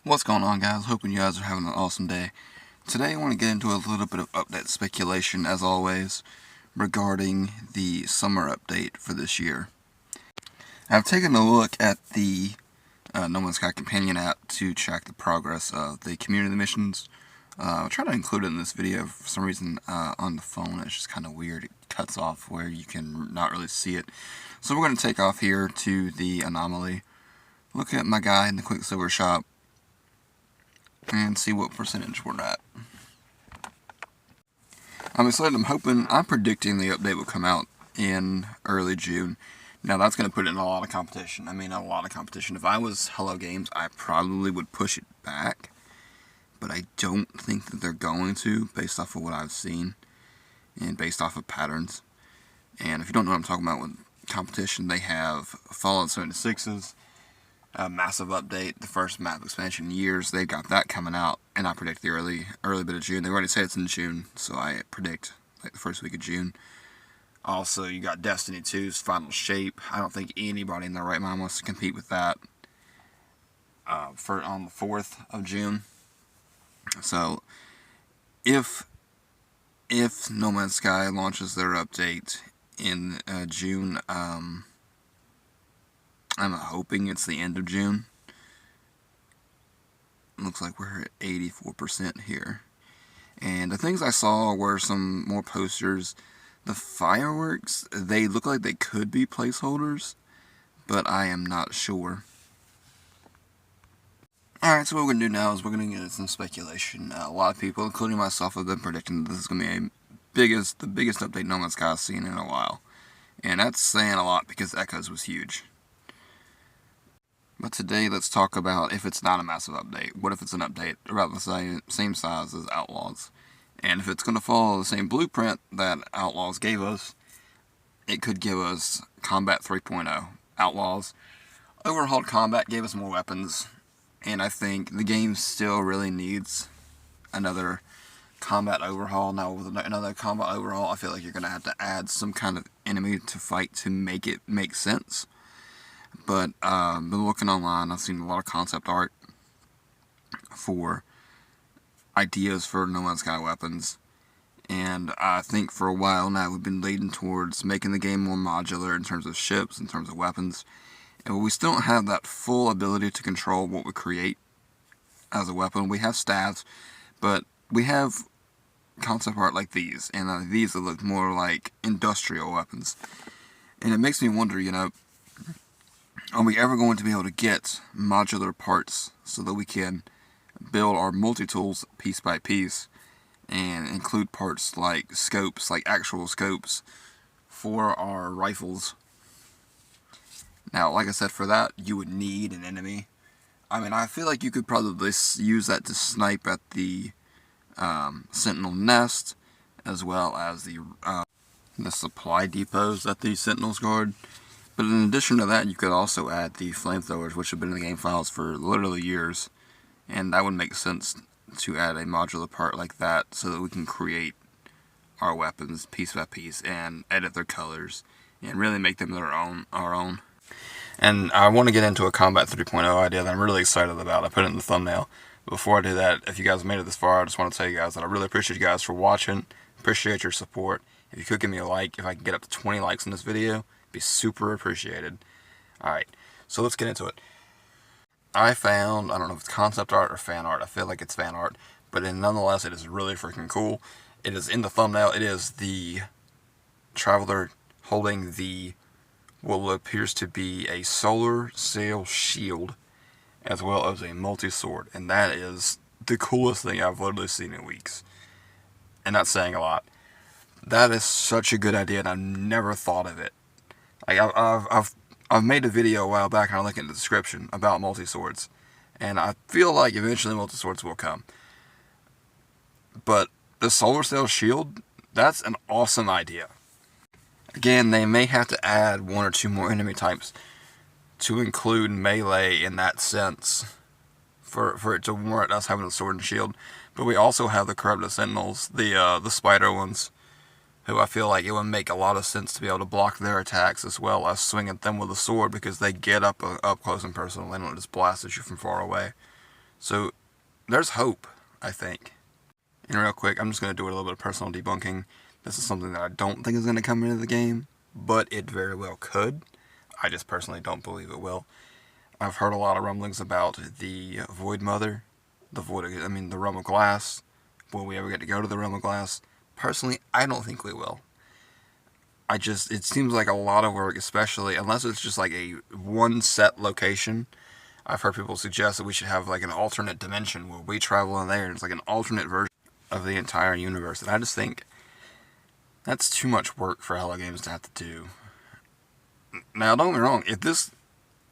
What's going on, guys? Hoping you guys are having an awesome day. Today I want to get into a little bit of update speculation, as always, regarding the summer update for this year. I've taken a look at the No Man's Sky companion app to check the progress of the community missions. I'll try to include it in this video. For some reason on the phone it's just kind of weird. It cuts off where you can not really see it. So we're going to take off here to the anomaly, look at my guy in the Quicksilver shop, and see what percentage we're at. I'm excited. I'm predicting the update will come out in early June. Now that's going to put it in a lot of competition. A lot of competition. If I was Hello Games, I probably would push it back. But I don't think that they're going to, based off of what I've seen. And based off of patterns. And if you don't know what I'm talking about with competition, they have Fallout 76's massive update, the first map expansion in years. They've got that coming out, and I predict the early bit of June. They already said it's in June, so I predict like the first week of June. Also, you got Destiny 2's Final Shape. I don't think anybody in their right mind wants to compete with that on the 4th of June. So, if No Man's Sky launches their update in June, I'm hoping it's the end of June. Looks like we're at 84% here. And the things I saw were some more posters. The fireworks, they look like they could be placeholders, but I am not sure. Alright, so what we're going to do now is we're going to get into some speculation. A lot of people, including myself, have been predicting that this is going to be the biggest update No Man's Sky has seen in a while. And that's saying a lot because Echoes was huge. But today, let's talk about if it's not a massive update. What if it's an update about the same size as Outlaws? And if it's going to follow the same blueprint that Outlaws gave us, it could give us Combat 3.0. Outlaws overhauled combat, gave us more weapons, and I think the game still really needs another combat overhaul. Now, with another combat overhaul, I feel like you're going to have to add some kind of enemy to fight to make it make sense. But been looking online, I've seen a lot of concept art for ideas for No Man's Sky weapons, and I think for a while now we've been leading towards making the game more modular in terms of ships, in terms of weapons, and we still don't have that full ability to control what we create as a weapon. We have staffs, but we have concept art like these, and these that look more like industrial weapons, and it makes me wonder, are we ever going to be able to get modular parts so that we can build our multi-tools piece by piece and include parts like scopes, like actual scopes for our rifles? Now, like I said, for that you would need an enemy. I feel like you could probably use that to snipe at the Sentinel nest, as well as the supply depots that the Sentinels guard. But in addition to that, you could also add the flamethrowers, which have been in the game files for literally years. And that would make sense to add a modular part like that so that we can create our weapons piece by piece and edit their colors and really make them our own. And I want to get into a Combat 3.0 idea that I'm really excited about. I put it in the thumbnail. But before I do that, if you guys made it this far, I just want to tell you guys that I really appreciate you guys for watching. Appreciate your support. If you could give me a like, if I can get up to 20 likes in this video, be super appreciated. Alright, so let's get into it. I found, I don't know if it's concept art or fan art, I feel like it's fan art, but nonetheless it is really freaking cool. It is in the thumbnail. It is the Traveler holding what appears to be a solar sail shield, as well as a multi-sword, and that is the coolest thing I've literally seen in weeks. And that's saying a lot. That is such a good idea, and I've never thought of it. Like, I've made a video a while back, and I'll link in the description, about multi-swords. And I feel like eventually multi-swords will come. But the solar sail shield, that's an awesome idea. Again, they may have to add one or two more enemy types to include melee in that sense, for it to warrant us having a sword and shield. But we also have the corrupted sentinels, the spider ones, who I feel like it would make a lot of sense to be able to block their attacks as well as swing at them with a sword, because they get up close and personal. They don't just blast at you from far away. So there's hope, I think. And real quick, I'm just going to do a little bit of personal debunking. This is something that I don't think is going to come into the game, but it very well could. I just personally don't believe it will. I've heard a lot of rumblings about the Void Mother, the Realm of Glass. Will we ever get to go to the Realm of Glass? Personally, I don't think we will. It seems like a lot of work, especially, unless it's just like a one set location. I've heard people suggest that we should have like an alternate dimension where we travel in there, and it's like an alternate version of the entire universe. And I just think that's too much work for Hello Games to have to do. Now, don't get me wrong,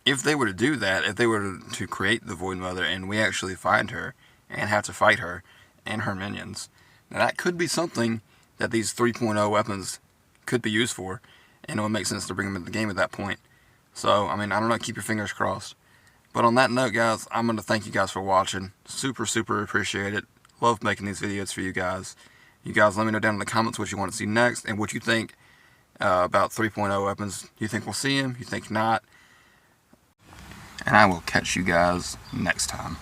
if they were to do that, if they were to create the Void Mother and we actually find her and have to fight her and her minions, now that could be something that these 3.0 weapons could be used for, and it would make sense to bring them into the game at that point. So, I don't know, keep your fingers crossed. But on that note, guys, I'm going to thank you guys for watching. Super, super appreciate it. Love making these videos for you guys. You guys let me know down in the comments what you want to see next and what you think about 3.0 weapons. Do you think we'll see them? You think not? And I will catch you guys next time.